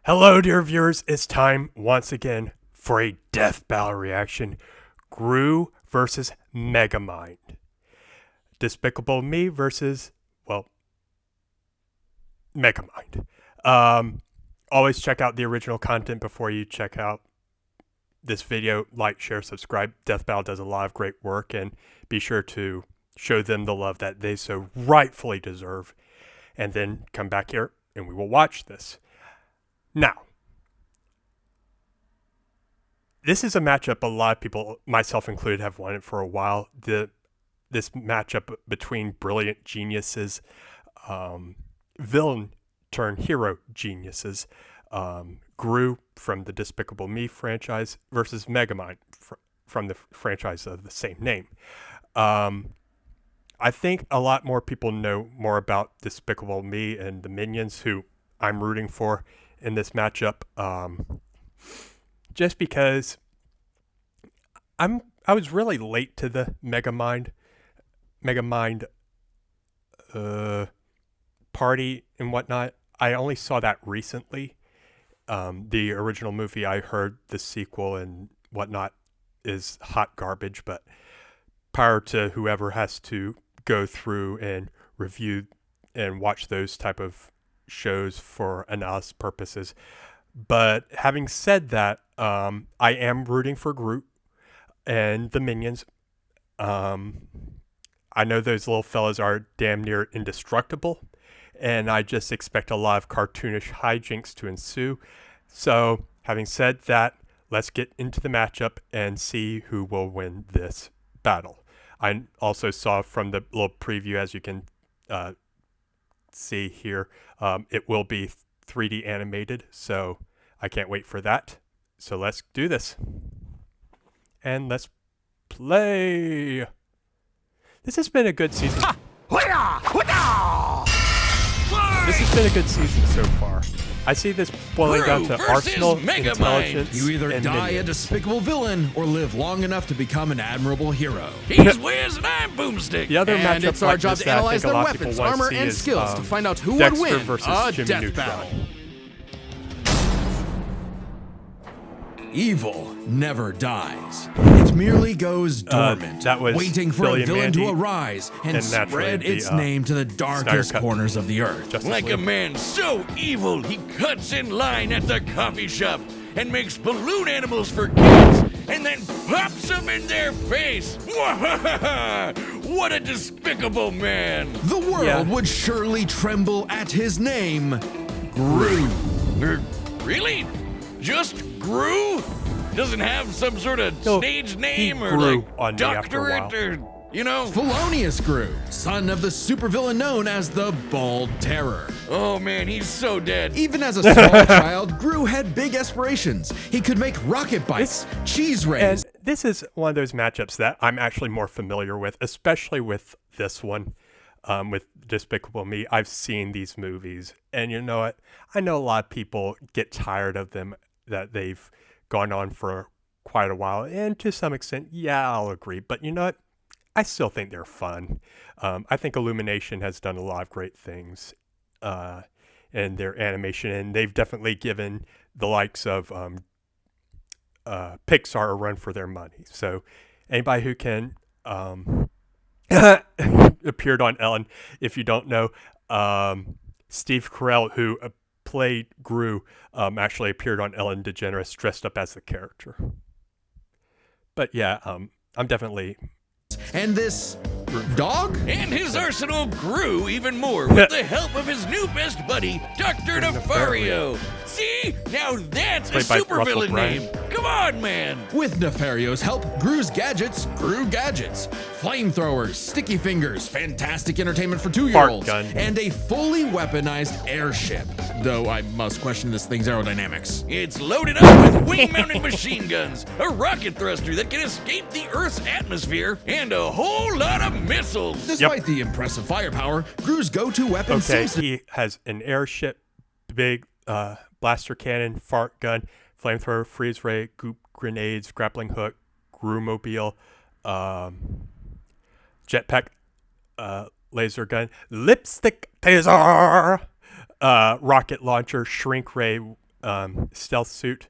Hello, dear viewers. It's time once again for a death battle reaction. Gru versus Megamind. Despicable Me versus, well, Megamind. Always check out the original content before you check out this video. Like, share, subscribe. Death Battle does a lot of great work, and be sure to show them the love that they so rightfully deserve. And then come back here and we will watch this. Now, this is a matchup a lot of people, myself included, have wanted for a while. This matchup between brilliant geniuses, villain turned hero geniuses, Gru from the Despicable Me franchise versus Megamind from the franchise of the same name. I think a lot more people know more about Despicable Me and the minions, who I'm rooting for in this matchup, just because I was really late to the Megamind party and whatnot. I only saw that recently. The original movie, I heard the sequel and whatnot is hot garbage, but prior to whoever has to go through and review and watch those type of shows for analysis purposes. But having said that, I am rooting for Groot and the minions. I know those little fellas are damn near indestructible, and I just expect a lot of cartoonish hijinks to ensue. So having said that, let's get into the matchup and see who will win this battle. I also saw from the little preview, as you can see here, it will be 3D animated, so I can't wait for that. So let's do this. And let's play. This has been a good season. This has been a good season so far. I see this boiling down to Arsenal, intelligence, You either and die minions. a despicable villain or live long enough to become an admirable hero. He's Wiz and I'm Boomstick. The other And matchup it's our like job this to that I analyze think a their lot of people weapons, want to armor, see and is, skills to find out who Dexter would win versus a Jimmy death Neutron. battle. Evil never dies. It merely goes dormant, that was waiting for Billy a and villain to Mandy, arise and and naturally spread the, its name to the darkest Snyder Cut corners of the earth. Justice Like a League. man so evil, he cuts in line at the coffee shop and makes balloon animals for kids and then pops them in their face. What a despicable man. The world would surely tremble at his name, Gru. Really? Just Gru? Doesn't have some sort of No, stage he name or grew like on me after a doctorate while. or, you know? Felonious Gru, son of the supervillain known as the Bald Terror. Oh man, he's so dead. Even as a small child, Gru had big aspirations. He could make rocket bites, cheese rays. And this is one of those matchups that I'm actually more familiar with, especially with this one, with Despicable Me. I've seen these movies, and you know what? I know a lot of people get tired of them, that they've gone on for quite a while, and to some extent, yeah, I'll agree. But you know what? I still think they're fun. I think Illumination has done a lot of great things in their animation, and they've definitely given the likes of Pixar a run for their money. So anybody who can appeared on Ellen, if you don't know, Steve Carell, who played Gru, actually appeared on Ellen DeGeneres dressed up as the character. But yeah, I'm definitely... And this dog? And his arsenal grew even more with the help of his new best buddy, Dr. Nefario. See? Now that's a Played by Russell supervillain Brand. name. Come on, man. With Nefario's help, Gru's gadgets grew gadgets. Flamethrowers, sticky fingers, fantastic entertainment for 2-year-olds, gun. and a fully weaponized airship. Though I must question this thing's aerodynamics. It's loaded up with wing-mounted machine guns, a rocket thruster that can escape the Earth's atmosphere, and a whole lot of missiles. Despite the impressive firepower, Gru's go-to weapon Okay, seems to he has an airship, big blaster cannon, fart gun, flamethrower, freeze ray, goop grenades, grappling hook, Gru-mobile, jetpack, laser gun, lipstick taser, rocket launcher, shrink ray, stealth suit,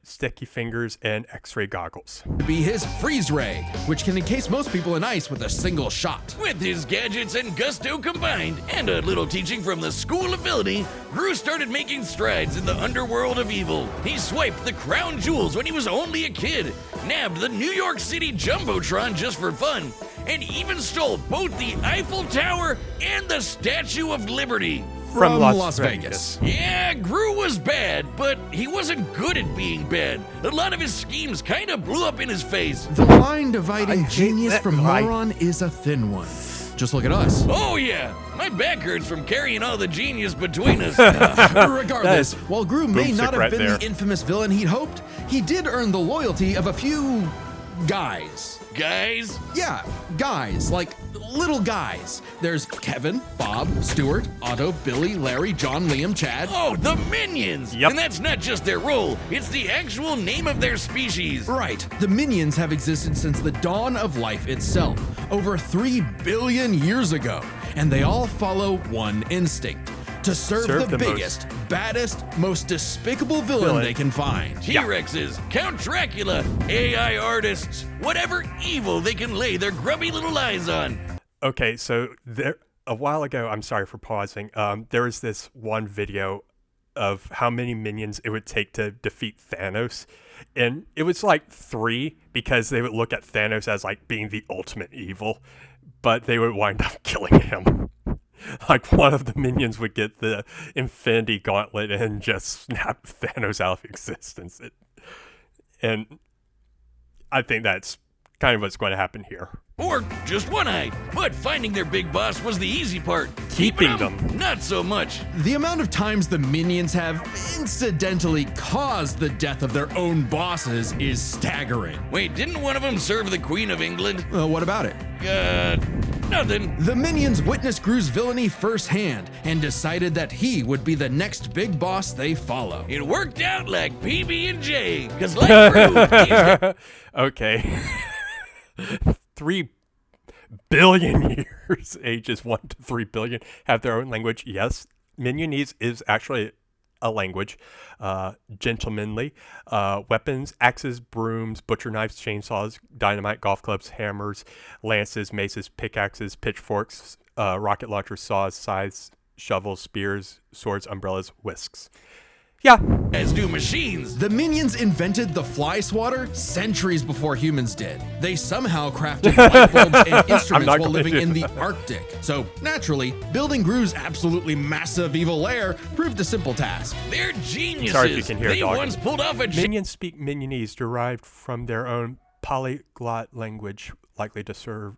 sticky fingers, and X-ray goggles. Be his freeze ray, which can encase most people in ice with a single shot. With his gadgets and gusto combined, and a little teaching from the School of Villainy, Gru started making strides in the underworld of evil. He swiped the crown jewels when he was only a kid, nabbed the New York City Jumbotron just for fun, and even stole both the Eiffel Tower and the Statue of Liberty. From Las Vegas. Yeah, Gru was bad, but he wasn't good at being bad. A lot of his schemes kind of blew up in his face. The line dividing hate genius that from line. moron is a thin one. Just look at us. Oh yeah, my back hurts from carrying all the genius between us. Regardless, while Gru may not have right been there. the infamous villain he'd hoped, he did earn the loyalty of a few guys. Guys, Yeah, guys, like little guys. There's Kevin, Bob, Stuart, Otto, Billy, Larry, John, Liam, Chad. oh, the Minions! Yep. And that's not just their role, it's the actual name of their species. Right, the Minions have existed since the dawn of life itself, over 3 billion years ago, and they all follow one instinct: to serve the biggest, baddest, most despicable villain they can find. T-Rexes, Count Dracula, AI artists, whatever evil they can lay their grubby little eyes on. Okay, so a while ago, I'm sorry for pausing, there was this one video of how many minions it would take to defeat Thanos. And it was like 3, because they would look at Thanos as like being the ultimate evil, but they would wind up killing him. Like one of the minions would get the Infinity Gauntlet and just snap Thanos out of existence. And I think that's kind of what's going to happen here. Or just one-eyed. But finding their big boss was the easy part. Keeping them, not so much. The amount of times the Minions have incidentally caused the death of their own bosses is staggering. Wait, didn't one of them serve the Queen of England? What about it? Nothing. The Minions witnessed Gru's villainy firsthand and decided that he would be the next big boss they follow. It worked out like PB&J, because like Gru, he's got Okay. 3 billion years, ages 1 to 3 billion, have their own language. Yes, Minionese is actually a language. Gentlemanly. Weapons, axes, brooms, butcher knives, chainsaws, dynamite, golf clubs, hammers, lances, maces, pickaxes, pitchforks, rocket launchers, saws, scythes, shovels, spears, swords, umbrellas, whisks. Yeah. as do machines. The Minions invented the fly swatter centuries before humans did. They somehow crafted light bulbs and instruments while living in the Arctic. So, naturally, building Gru's absolutely massive evil lair proved a simple task. They're geniuses. Sorry if you can hear they dog. once pulled off a Minions speak Minionese, derived from their own polyglot language, likely to serve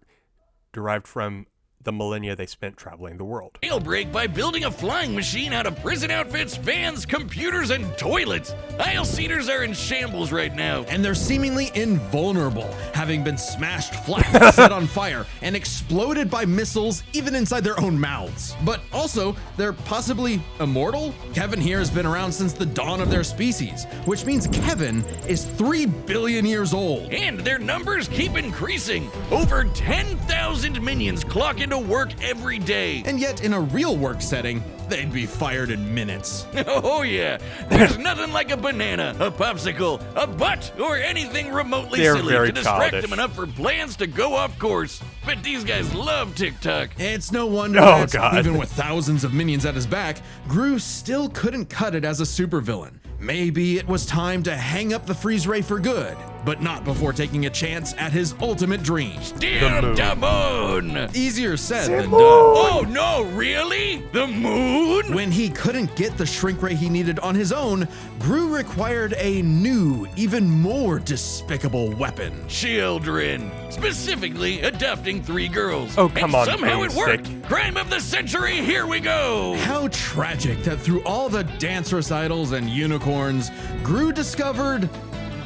derived from the millennia they spent traveling the world. jailbreak by building a flying machine out of prison outfits, fans, computers, and toilets. Aisle seaters are in shambles right now. And they're seemingly invulnerable, having been smashed flat, set on fire, and exploded by missiles even inside their own mouths. But also, they're possibly immortal? Kevin here has been around since the dawn of their species, which means Kevin is 3 billion years old. And their numbers keep increasing. Over 10,000 minions clock into work every day. And yet, in a real work setting, they'd be fired in minutes. Oh yeah, there's nothing like a banana, a popsicle, a butt, or anything remotely They're silly very to distract childish. them enough for plans to go off course. But these guys love TikTok. It's no wonder Oh, that, God. even with thousands of minions at his back, Gru still couldn't cut it as a supervillain. Maybe it was time to hang up the freeze ray for good, but not before taking a chance at his ultimate dream. Still the moon. Easier said than done. Oh no, really? The moon? When he couldn't get the shrink ray he needed on his own, Gru required a new, even more despicable weapon. Children. Specifically, adopting 3 girls. Oh, come on, somehow it worked. broomstick. Crime of the century, here we go. How tragic that through all the dance recitals and unicorns, Gru discovered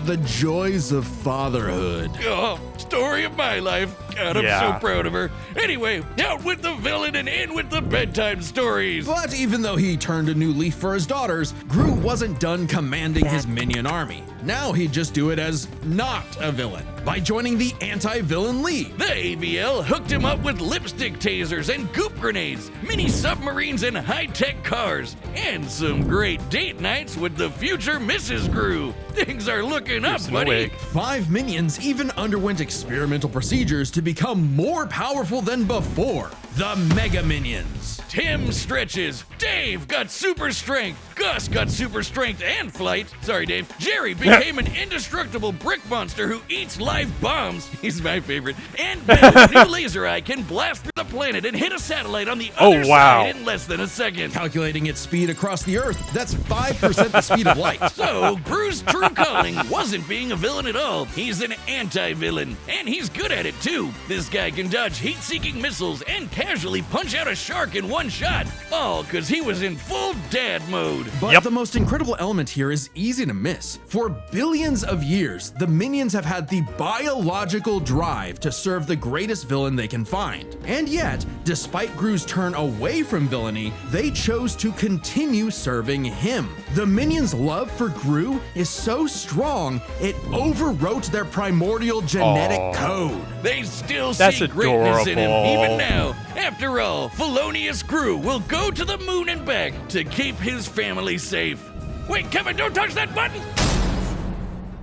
The joys of fatherhood. Oh, story of my life. God, I'm Yeah. so proud of her. Anyway, out with the villain and in with the bedtime stories. But even though he turned a new leaf for his daughters, Gru wasn't done commanding his minion army. Now he'd just do it as not a villain, by joining the Anti-Villain League. The AVL hooked him up with lipstick tasers and goop grenades, mini submarines and high-tech cars, and some great date nights with the future Mrs. Gru. Things are looking up, Goose in a buddy. wig. 5 minions even underwent experimental procedures to become more powerful than before. The Mega Minions. Tim stretches. Dave got super strength. Gus got super strength and flight. Sorry, Dave. Jerry became an indestructible brick monster who eats live bombs. He's my favorite. And Bill's new laser eye can blast through the planet and hit a satellite on the other wow. side in less than a second. Calculating its speed across the Earth, that's 5% the speed of light. So, Gru's true calling wasn't being a villain at all. He's an anti-villain, and he's good at it too. This guy can dodge heat-seeking missiles and casually punch out a shark in one shot, all because he was in full dad mode. But the most incredible element here is easy to miss. For billions of years, the minions have had the biological drive to serve the greatest villain they can find. And yet, despite Gru's turn away from villainy, they chose to continue serving him. The minions' love for Gru is so strong, it overwrote their primordial genetic code. They still That's see greatness in him adorable. even now. After all, Felonious Gru will go to the moon and back to keep his family safe. Wait, Kevin, don't touch that button!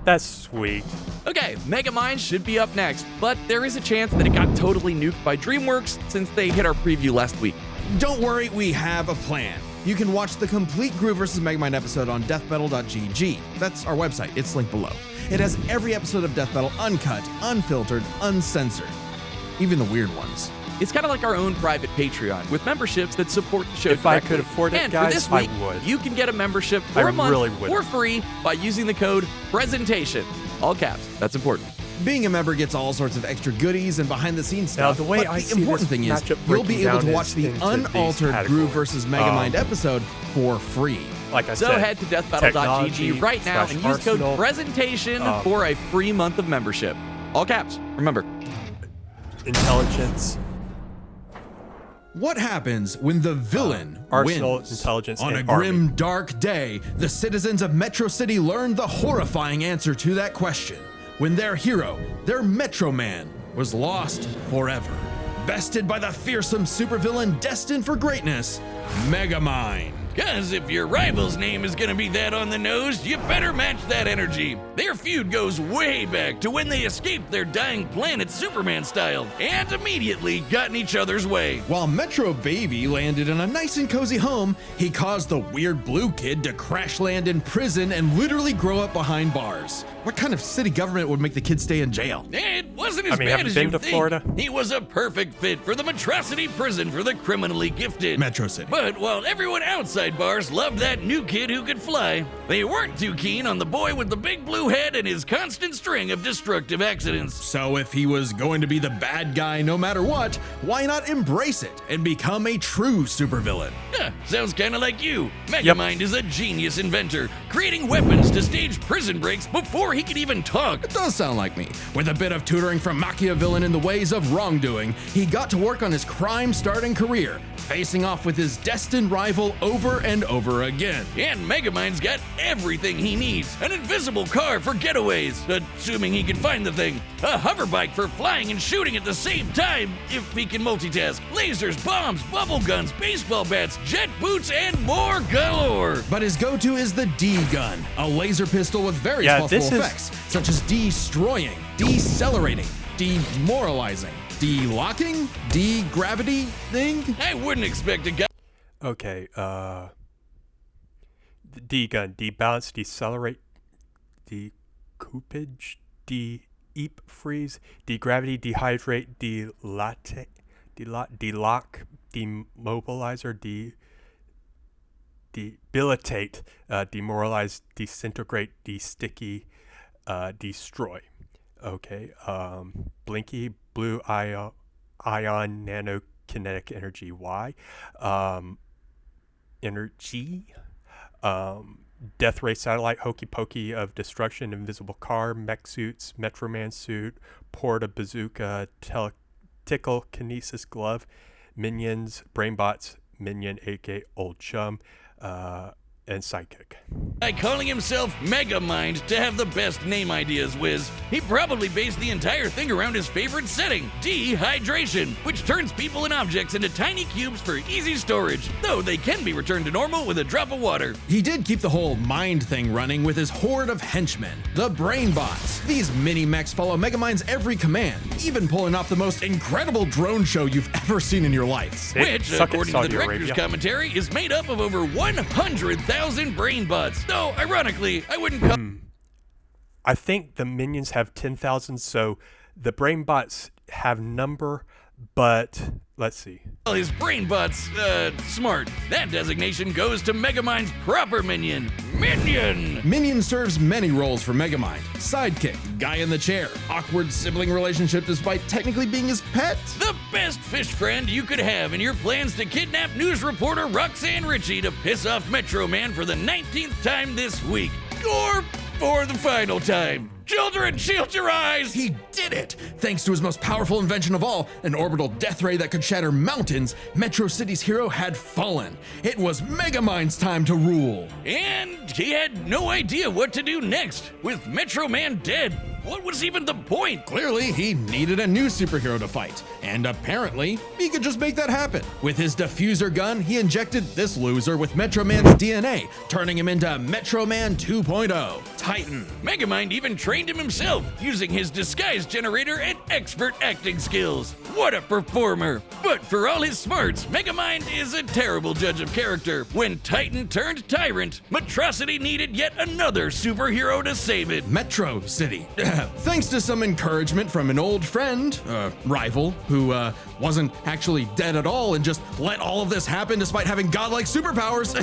That's sweet. Okay, Megamind should be up next, but there is a chance that it got totally nuked by DreamWorks since they hit our preview last week. Don't worry, we have a plan. You can watch the complete Gru vs. Megamind episode on deathbattle.gg. That's our website, it's linked below. It has every episode of Death Battle uncut, unfiltered, uncensored. Even the weird ones. It's kind of like our own private Patreon with memberships that support the show If I directly. could afford it, and guys, for this I week, would. you can get a membership for I a month really would. for free by using the code PRESENTATION. All caps. That's important. Being a member gets all sorts of extra goodies and behind-the-scenes Now, stuff. the way but I the see important this thing is, matchup you'll be breaking able to down watch is the into these unaltered Gru categories. vs. Megamind episode for free. Like I So said, head to deathbattle.gg right now and use code Arsenal, PRESENTATION for a free month of membership. All caps. Remember. intelligence. What happens when the villain Arsenal, wins? intelligence, On a and grim, army. dark day, the citizens of Metro City learned the horrifying answer to that question. When their hero, their Metro Man, was lost forever. Bested by the fearsome supervillain destined for greatness, Megamind. Cause if your rival's name is gonna be that on the nose, you better match that energy. Their feud goes way back to when they escaped their dying planet Superman style and immediately got in each other's way. While Metro Baby landed in a nice and cozy home, he caused the weird blue kid to crash land in prison and literally grow up behind bars. What kind of city government would make the kid stay in jail? It wasn't as I mean, bad have you as been you to think. Florida? He was a perfect fit for the Metrocity prison for the criminally gifted. Metro City. But while everyone outside bars loved that new kid who could fly, they weren't too keen on the boy with the big blue head and his constant string of destructive accidents. So if he was going to be the bad guy no matter what, why not embrace it and become a true supervillain? Sounds kinda like you. Megamind is a genius inventor, creating weapons to stage prison breaks before he could even talk. It does sound like me. With a bit of tutoring from Machiavellian in the ways of wrongdoing, he got to work on his crime-starting career, facing off with his destined rival over and over again. And Megamind's got everything he needs. An invisible car for getaways, assuming he can find the thing. A hover bike for flying and shooting at the same time, if he can multitask. Lasers, bombs, bubble guns, baseball bats, jet boots, and more galore. But his go-to is the D-gun, a laser pistol with various Yeah, possible this is- effects, such as destroying, decelerating, demoralizing, de-locking, de-gravity thing. I wouldn't expect a guy. Okay, D-gun, de-balance, decelerate, decoupage, de-eep freeze, de-gravity, dehydrate, delock, demobilizer, debilitate, demoralize, disintegrate, de-sticky, destroy. Okay, blinky, blue ion, nanokinetic energy, Y, energy, Death Ray Satellite, Hokey Pokey of Destruction, Invisible Car, Mech Suits, Metro Man Suit, Porta Bazooka, Tickle Kinesis Glove, Minions, Brainbots, Minion, aka Old Chum, and Sidekick. By calling himself Megamind to have the best name ideas, Wiz. He probably based the entire thing around his favorite setting, dehydration, which turns people and objects into tiny cubes for easy storage, though they can be returned to normal with a drop of water. He did keep the whole mind thing running with his horde of henchmen, the Brainbots. These mini-mechs follow Megamind's every command, even pulling off the most incredible drone show you've ever seen in your life. Which, according to the director's commentary, is made up of over 100,000 Brainbots. Though, ironically, I wouldn't call... I think the Minions have 10,000, so the Brainbots have number, but let's see. Well, his Brainbots, smart. That designation goes to Megamind's proper minion, Minion! Minion serves many roles for Megamind. Sidekick, guy in the chair, awkward sibling relationship despite technically being his pet. The best fish friend you could have in your plans to kidnap news reporter Roxanne Ritchie to piss off Metro Man for the 19th time this week. Or for the final time. Children, shield your eyes! He did it! Thanks to his most powerful invention of all, an orbital death ray that could shatter mountains, Metro City's hero had fallen. It was Megamind's time to rule. And he had no idea what to do next. With Metro Man dead, what was even the point? Clearly, he needed a new superhero to fight, and apparently, he could just make that happen. With his diffuser gun, he injected this loser with Metro Man's DNA, turning him into Metro Man 2.0, Titan. Megamind even trained him himself, using his disguise generator and expert acting skills. What a performer! But for all his smarts, Megamind is a terrible judge of character. When Titan turned tyrant, Metrocity needed yet another superhero to save it. Metro City. Thanks to some encouragement from an old friend, rival, who wasn't actually dead at all and just let all of this happen despite having godlike superpowers.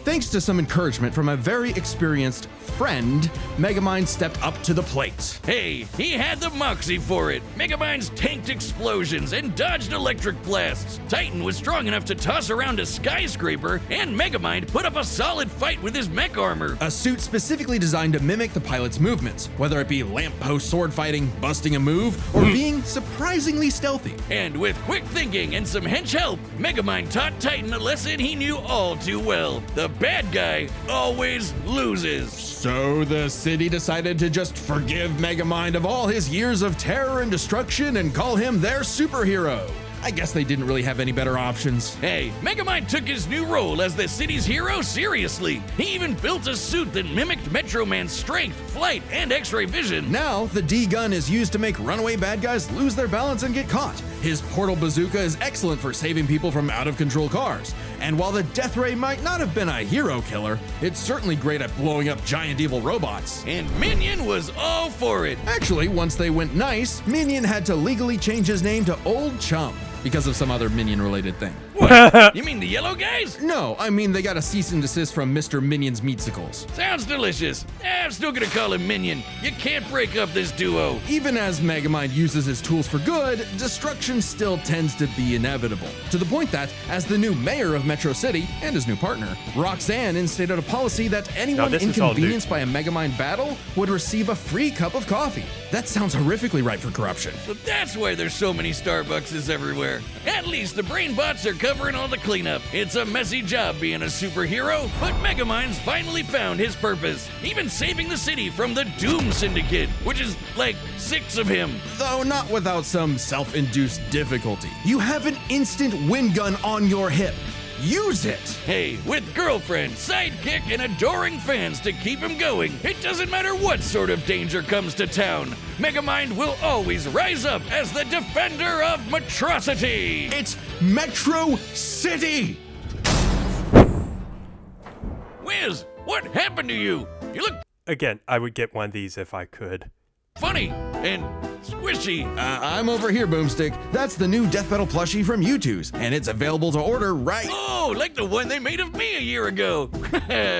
Thanks to some encouragement from a very experienced friend, Megamind stepped up to the plate. Hey, he had the moxie for it. Megamind's tanked explosions and dodged electric blasts. Titan was strong enough to toss around a skyscraper, and Megamind put up a solid fight with his mech armor. A suit specifically designed to mimic the pilot's movements, whether it be lamppost sword fighting, busting a move, or being surprisingly stealthy. And with quick thinking and some hench help, Megamind taught Titan a lesson he knew all too well. The bad guy always loses. So the city decided to just forgive Megamind of all his years of terror and destruction and call him their superhero. I guess they didn't really have any better options. Hey, Megamind took his new role as the city's hero seriously. He even built a suit that mimicked Metro Man's strength, flight, and X-ray vision. Now, the D-gun is used to make runaway bad guys lose their balance and get caught. His portal bazooka is excellent for saving people from out-of-control cars. And while the Death Ray might not have been a hero killer, it's certainly great at blowing up giant evil robots. And Minion was all for it. Actually, once they went nice, Minion had to legally change his name to Old Chum because of some other Minion-related thing. What? You mean the yellow guys? No, I mean they got a cease and desist from Mr. Minion's Meatsicles. Sounds delicious. I'm still gonna call him Minion. You can't break up this duo. Even as Megamind uses his tools for good, destruction still tends to be inevitable. To the point that, as the new mayor of Metro City and his new partner, Roxanne instated a policy that anyone inconvenienced by a Megamind battle would receive a free cup of coffee. That sounds horrifically ripe for corruption. So that's why there's so many Starbuckses everywhere. At least the Brainbots are covering all the cleanup. It's a messy job being a superhero, but Megamind's finally found his purpose, even saving the city from the Doom Syndicate, which is like 6 of him. Though not without some self-induced difficulty. You have an instant wind gun on your hip. Use it! Hey, with girlfriend, sidekick, and adoring fans to keep him going, it doesn't matter what sort of danger comes to town. Megamind will always rise up as the defender of Metrocity! It's Metro City! Wiz, what happened to you? You look Again, I would get one of these if I could. funny and squishy. I'm over here, Boomstick. That's the new Death Metal plushie from U2's, and it's available to order right... Oh, like the one they made of me a year ago.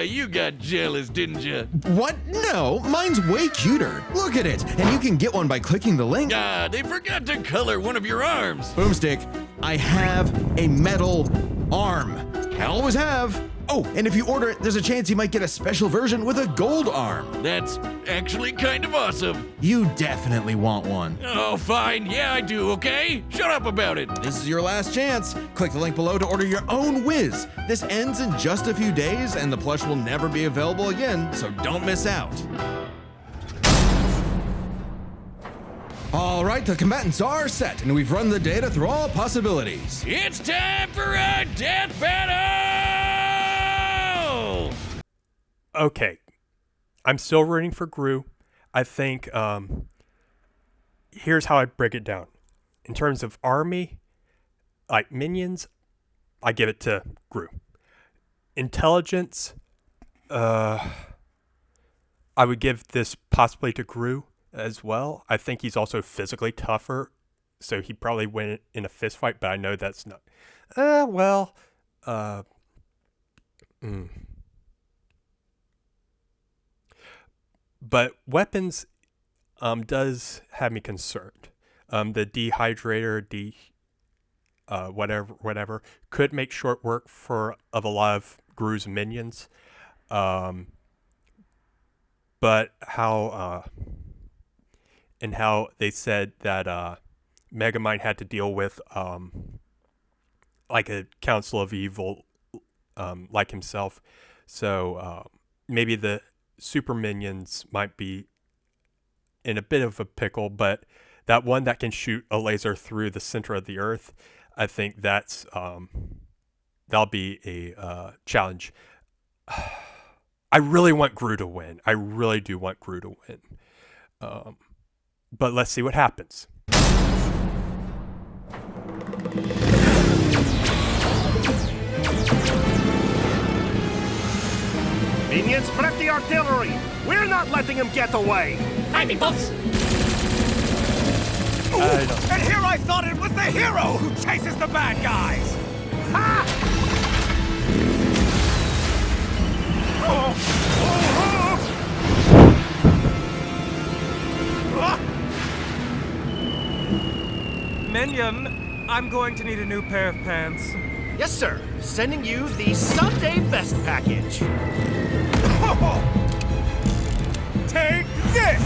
You got jealous, didn't you? What? No, mine's way cuter. Look at it, and you can get one by clicking the link. Ah, they forgot to color one of your arms. Boomstick, I have a metal arm. I always have. Oh, and if you order it, there's a chance you might get a special version with a gold arm. That's actually kind of awesome. You definitely want one. Oh, fine. Yeah, I do, okay? Shut up about it. This is your last chance. Click the link below to order your own Wiz. This ends in just a few days, and the plush will never be available again, so don't miss out. All right, the combatants are set, and we've run the data through all possibilities. It's time for a death battle! Okay. I'm still rooting for Gru. I think, here's how I break it down. In terms of army, like minions, I give it to Gru. Intelligence, I would give this possibly to Gru as well. I think he's also physically tougher, so he'd probably win in a fist fight, but I know that's not... But weapons does have me concerned. The dehydrator, whatever, could make short work of a lot of Gru's minions. But how they said that Megamind had to deal with like a council of evil like himself. So maybe the super minions might be in a bit of a pickle, but that one that can shoot a laser through the center of the earth, I think that'll be a challenge. I really want Gru to win. I really do want Gru to win. But let's see what happens. Minions, prep the artillery! We're not letting him get away! Hi, peoples! And here I thought it was the hero who chases the bad guys! Ha! Minion, I'm going to need a new pair of pants. Yes, sir. Sending you the Sunday Best package. Take this!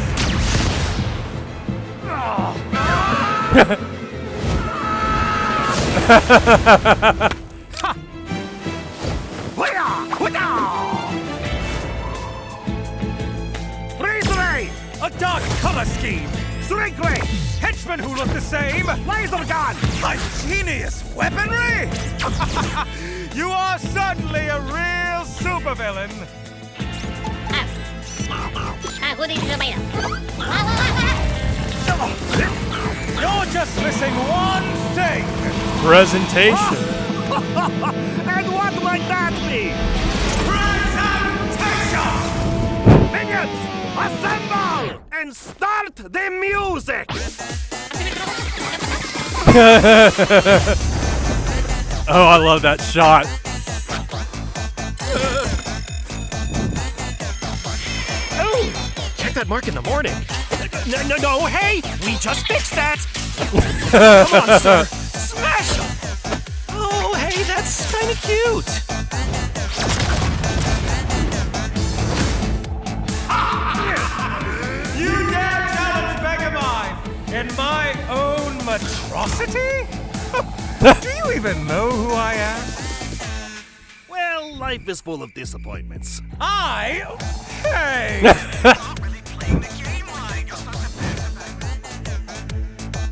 Freeze ray! A dark color scheme! Strength ray! Henchmen who look the same! Laser gun! Ingenious weaponry! You are certainly a real supervillain! You're just missing one thing! Presentation. And what might that be? Presentation! Minions, assemble! And start the music! Oh, I love that shot. Oh, check that mark in the morning. No, hey! We just fixed that! Come on, sir! Smash him! Oh, hey, that's kinda cute! You dare challenge Megamind in my own monstrosity? Do you even know who I am? Well, life is full of disappointments. Hey!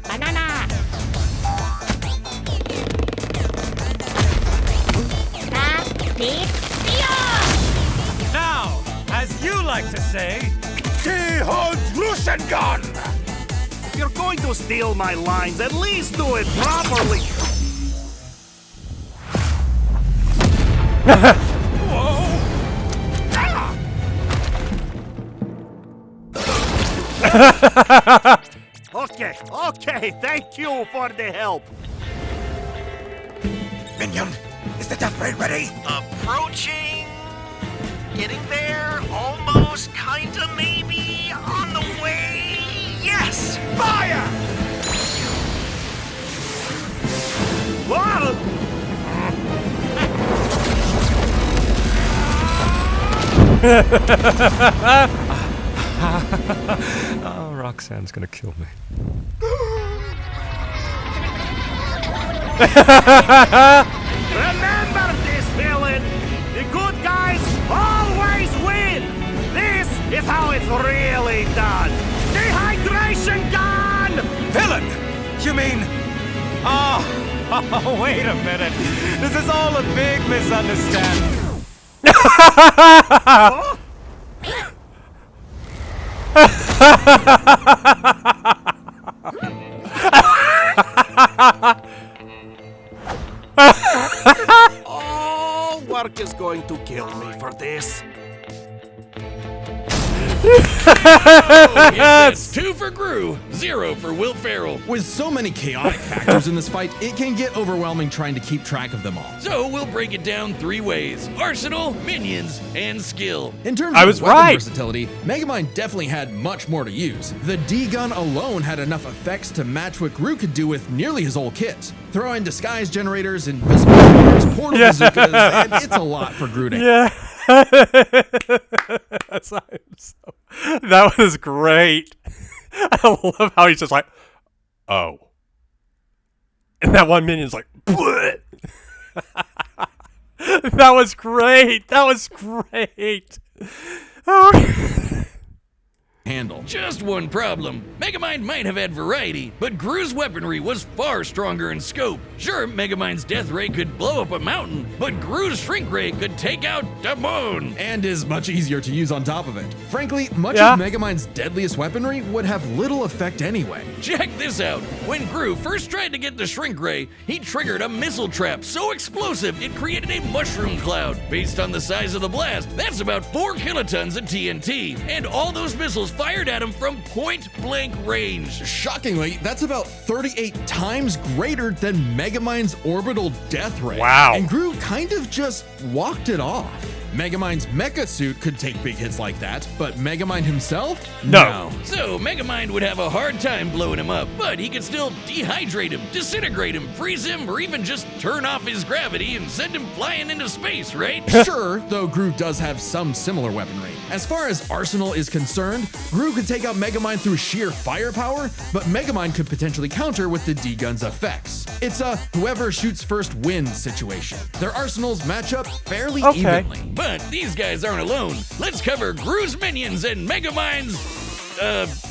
Banana! Now, as you like to say, Gun! If you're going to steal my lines, at least do it properly! Okay, thank you for the help. Minion, is the death ray ready? Approaching. Getting there. Almost. Kinda. Maybe. On the way. Yes. Fire! Whoa! Oh, Roxanne's gonna kill me. Remember this, villain! The good guys always win! This is how it's really done! Dehydration gun! Villain! You mean... Oh, wait a minute. This is all a big misunderstanding. Oh, work is going to kill me for this. That's 2 for Gru, 0 for Will Ferrell. With so many chaotic factors in this fight, it can get overwhelming trying to keep track of them all. So we'll break it down 3 ways: arsenal, minions, and skill. In terms I of was weapon right. versatility, Megamind definitely had much more to use. The D-gun alone had enough effects to match what Gru could do with nearly his whole kit. Throw in disguise generators, invisible generators, portal bazookas, and it's a lot for Gru to Yeah. That was great. I love how he's just like, oh. And that one minion's like, bleh. That was great. That was great. Oh. handle. Just one problem. Megamind might have had variety, but Gru's weaponry was far stronger in scope. Sure, Megamind's death ray could blow up a mountain, but Gru's shrink ray could take out the moon. And is much easier to use on top of it. Frankly, much Yeah. of Megamind's deadliest weaponry would have little effect anyway. Check this out. When Gru first tried to get the shrink ray, he triggered a missile trap so explosive it created a mushroom cloud. Based on the size of the blast, that's about 4 kilotons of TNT, and all those missiles fired at him from point-blank range. Shockingly, that's about 38 times greater than Megamind's orbital death ray. Wow. And Gru kind of just walked it off. Megamind's mecha suit could take big hits like that, but Megamind himself? No. So Megamind would have a hard time blowing him up, but he could still dehydrate him, disintegrate him, freeze him, or even just turn off his gravity and send him flying into space, right? Sure, though Gru does have some similar weaponry. As far as arsenal is concerned, Gru could take out Megamind through sheer firepower, but Megamind could potentially counter with the D-Gun's effects. It's a whoever shoots first wins situation. Their arsenals match up fairly evenly. But these guys aren't alone. Let's cover Gru's minions and Megamind's,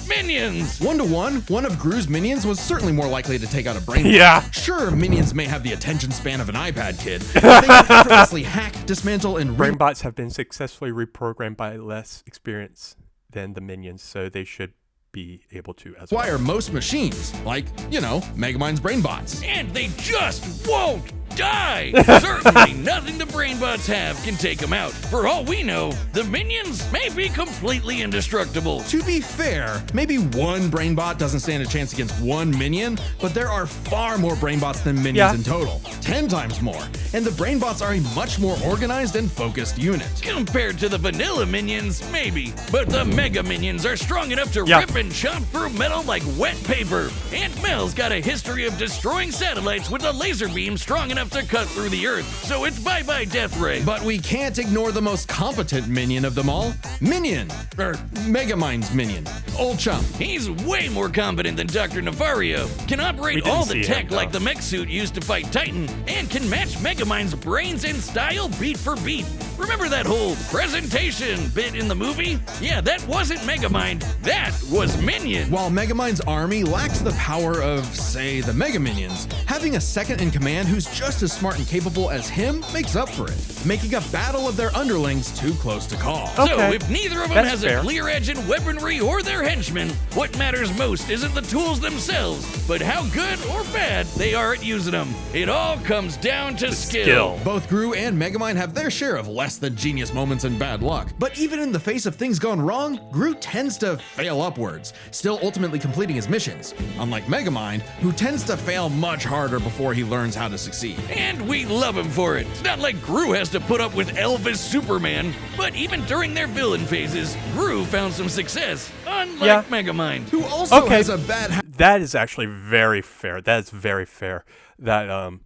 minions. 1-to-1, one of Gru's minions was certainly more likely to take out a brain. Yeah. Sure, minions may have the attention span of an iPad kid, but they can effortlessly hack, dismantle, and Brainbots have been successfully reprogrammed by less experience than the minions, so they should be able to as well. require most machines, like, you know, Megamind's brainbots. And they just won't die. Certainly nothing the brainbots have can take them out. For all we know, the minions may be completely indestructible. To be fair, maybe one brainbot doesn't stand a chance against one minion, but there are far more brainbots than minions Yeah. in total. 10 times more. And the brainbots are a much more organized and focused unit. Compared to the vanilla minions, maybe. But the mega minions are strong enough to Yeah. rip and chomp through metal like wet paper. Aunt Mel's got a history of destroying satellites with a laser beam strong enough to cut through the earth. So it's bye-bye Death Ray. But we can't ignore the most competent minion of them all. Minion! Megamind's minion. Old Chump. He's way more competent than Dr. Navario. Can We operate didn't all see the him, tech though. like the mech suit used to fight Titan, and can match Megamind's brains and style beat for beat. Remember that whole presentation bit in the movie? Yeah, that wasn't Megamind. That was Minion. While Megamind's army lacks the power of, say, the Mega Minions, having a second in command who's just as smart and capable as him makes up for it, making a battle of their underlings too close to call. So, Okay. if neither of them That's has fair. a clear edge in weaponry or their henchmen, what matters most isn't the tools themselves, but how good or bad they are at using them. It all comes down to skill. Both Gru and Megamind have their share of less than genius moments and bad luck, but even in the face of things gone wrong, Gru tends to fail upwards, still ultimately completing his missions, unlike Megamind, who tends to fail much harder before he learns how to succeed. And we love him for it. It's not like Gru has to put up with Elvis Superman, but even during their villain phases, Gru found some success, unlike Yeah. Megamind. Who also Okay. has a bad That is actually very fair. That is very fair. That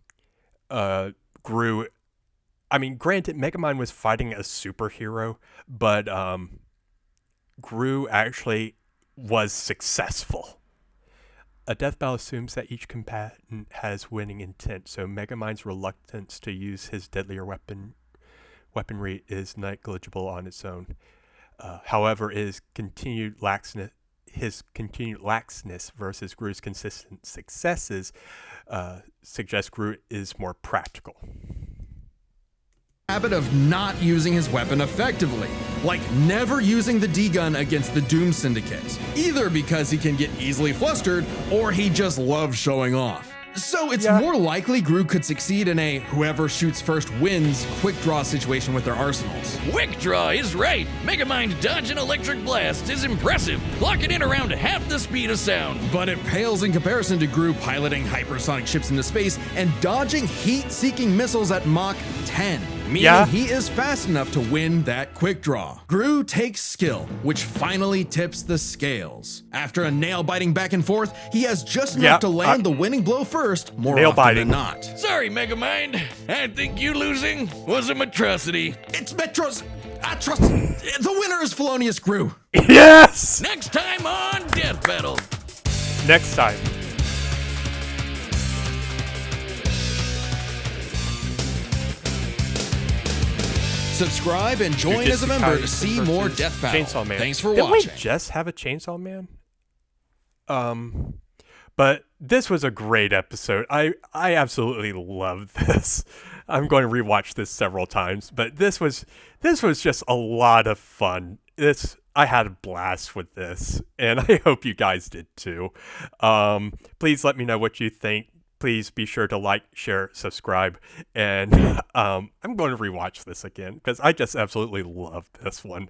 Gru I mean, granted, Megamind was fighting a superhero, but Gru actually was successful. A death battle assumes that each combatant has winning intent, so Megamind's reluctance to use his deadlier weaponry is negligible on its own. However, his continued laxness versus Gru's consistent successes suggests Gru is more practical. Habit of not using his weapon effectively, like never using the D-gun against the Doom Syndicate, either because he can get easily flustered or he just loves showing off. So it's more likely Gru could succeed in a whoever shoots first wins quick draw situation with their arsenals. Quick draw is right. Megamind dodging electric blast is impressive, clocking in around half the speed of sound. But it pales in comparison to Gru piloting hypersonic ships into space and dodging heat-seeking missiles at Mach 10. Meaning he is fast enough to win that quick draw. Gru takes skill, which finally tips the scales. After a nail-biting back and forth, he has just enough to land the winning blow first, more often than not. Sorry, Megamind. I think you losing was a atrocity. It's Metros. I trust. The winner is Felonious Gru. Yes! Next time on Death Battle. Next time. Subscribe and join as a member to see more Death Battle. Chainsaw Man. Thanks for Didn't watching. we just have a Chainsaw Man? But this was a great episode. I absolutely love this. I'm going to rewatch this several times, but this was just a lot of fun. I had a blast with this, and I hope you guys did too. Please let me know what you think. Please be sure to like, share, subscribe, and I'm going to rewatch this again because I just absolutely love this one.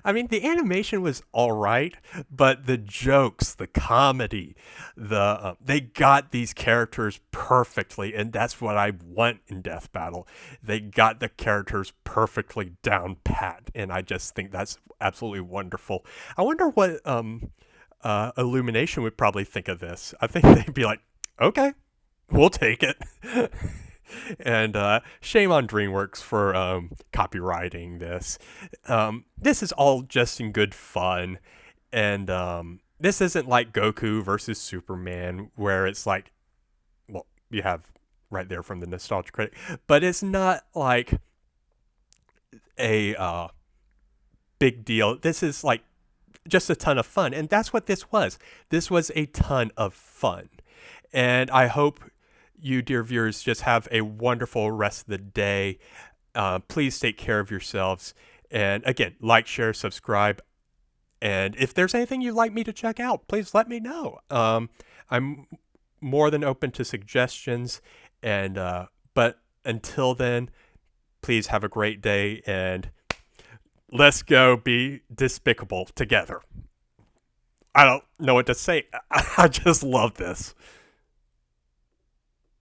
I mean, the animation was all right, but the jokes, the comedy, they got these characters perfectly, and that's what I want in Death Battle. They got the characters perfectly down pat, and I just think that's absolutely wonderful. I wonder what Illumination would probably think of this. I think they'd be like, okay, we'll take it. And shame on DreamWorks for copywriting this. This is all just in good fun. And this isn't like Goku versus Superman, where it's like, well, you have right there from the Nostalgia Critic, but it's not like a big deal. This is like just a ton of fun, and that's what this was. This was a ton of fun, and I hope you, dear viewers, just have a wonderful rest of the day. Please take care of yourselves, and again, like, share, subscribe, and if there's anything you'd like me to check out, please let me know. I'm more than open to suggestions, and but until then, please have a great day, and let's go be despicable together. I don't know what to say. I just love this.